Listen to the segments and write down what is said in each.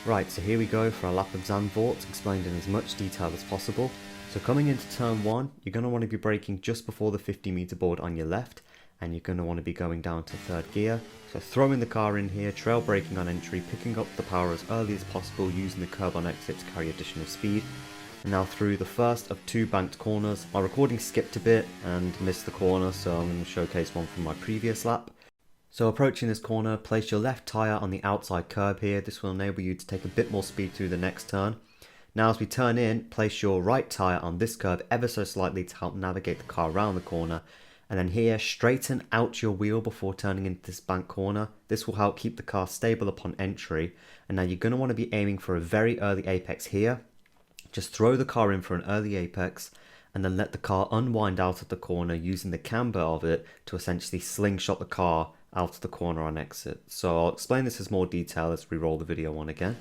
Right, so here we go for a lap of Zandvoort, explained in as much detail as possible. So coming into turn 1, you're going to want to be braking just before the 50-meter board on your left, and you're going to want to be going down to third gear. So throwing the car in here, trail braking on entry, picking up the power as early as possible, using the curb on exit to carry additional speed. And now through the first of 2 banked corners. My recording skipped a bit and missed the corner, so I'm going to showcase one from my previous lap. So approaching this corner, place your left tyre on the outside curb here. This will enable you to take a bit more speed through the next turn. Now as we turn in, place your right tyre on this curb ever so slightly to help navigate the car around the corner. And then here, straighten out your wheel before turning into this bank corner. This will help keep the car stable upon entry. And now you're going to want to be aiming for a very early apex here. Just throw the car in for an early apex and then let the car unwind out of the corner using the camber of it to essentially slingshot the car out of the corner on exit. So I'll explain this as more detail as we roll the video on again.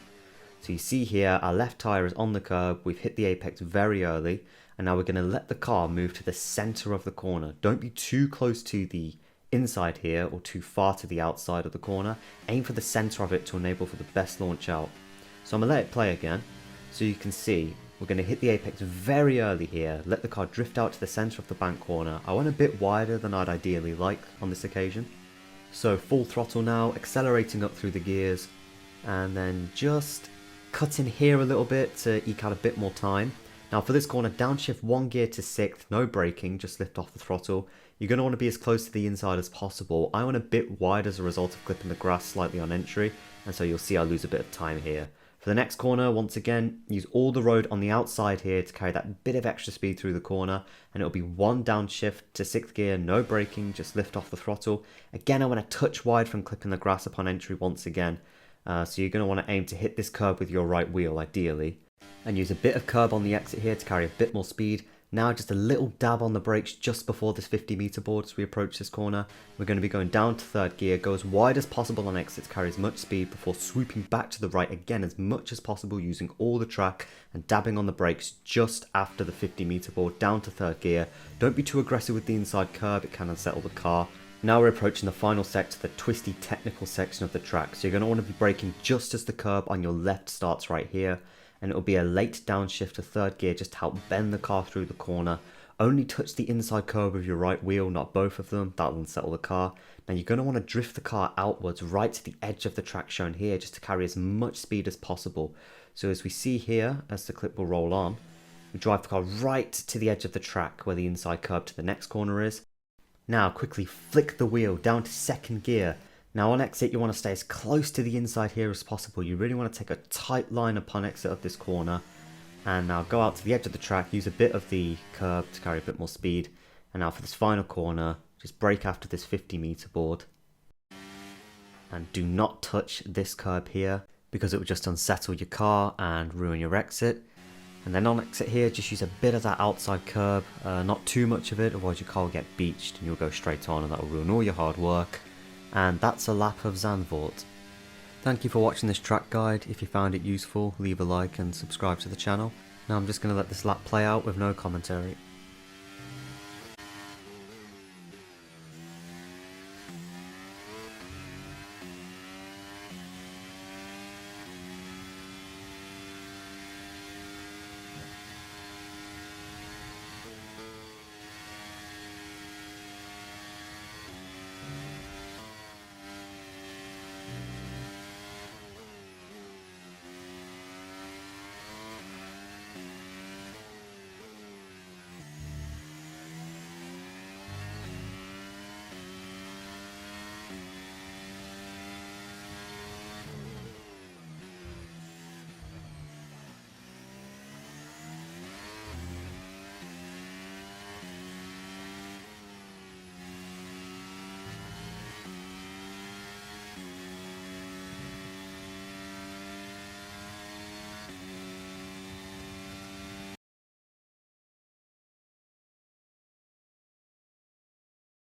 So you see here our left tyre is on the curb, we've hit the apex very early, and now we're going to let the car move to the centre of the corner. Don't be too close to the inside here or too far to the outside of the corner. Aim for the centre of it to enable for the best launch out. So I'm going to let it play again. So you can see we're going to hit the apex very early here, let the car drift out to the centre of the bank corner. I went a bit wider than I'd ideally like on this occasion. So full throttle now, accelerating up through the gears, and then just cutting here a little bit to eke out a bit more time. Now for this corner, downshift 1 gear to 6th, no braking, just lift off the throttle. You're going to want to be as close to the inside as possible. I went a bit wide as a result of clipping the grass slightly on entry, and so you'll see I lose a bit of time here. For the next corner, once again, use all the road on the outside here to carry that bit of extra speed through the corner, and it'll be 1 downshift to 6th gear, no braking, just lift off the throttle. Again, I want to touch wide from clipping the grass upon entry once again, so you're going to want to aim to hit this curb with your right wheel ideally, and use a bit of curb on the exit here to carry a bit more speed. Now just a little dab on the brakes just before this 50-meter board as we approach this corner. We're going to be going down to third gear, go as wide as possible on exit to carry as much speed before swooping back to the right again as much as possible using all the track and dabbing on the brakes just after the 50-meter board down to third gear. Don't be too aggressive with the inside curb, it can unsettle the car. Now we're approaching the final sector, the twisty technical section of the track. So you're going to want to be braking just as the curb on your left starts right here. And it'll be a late downshift to third gear just to help bend the car through the corner. Only touch the inside curb with your right wheel, not both of them. That'll unsettle the car. Now you're going to want to drift the car outwards right to the edge of the track shown here just to carry as much speed as possible. So as we see here, as the clip will roll on, we drive the car right to the edge of the track where the inside curb to the next corner is. Now quickly flick the wheel down to 2nd gear. Now on exit you want to stay as close to the inside here as possible. You really want to take a tight line upon exit of this corner. And now go out to the edge of the track, use a bit of the curb to carry a bit more speed. And now for this final corner, just brake after this 50-meter board. And do not touch this curb here because it will just unsettle your car and ruin your exit. And then on exit here, just use a bit of that outside curb, not too much of it, otherwise your car will get beached and you'll go straight on and that will ruin all your hard work. And that's a lap of Zandvoort. Thank you for watching this track guide. If you found it useful, leave a like and subscribe to the channel. Now I'm just going to let this lap play out with no commentary.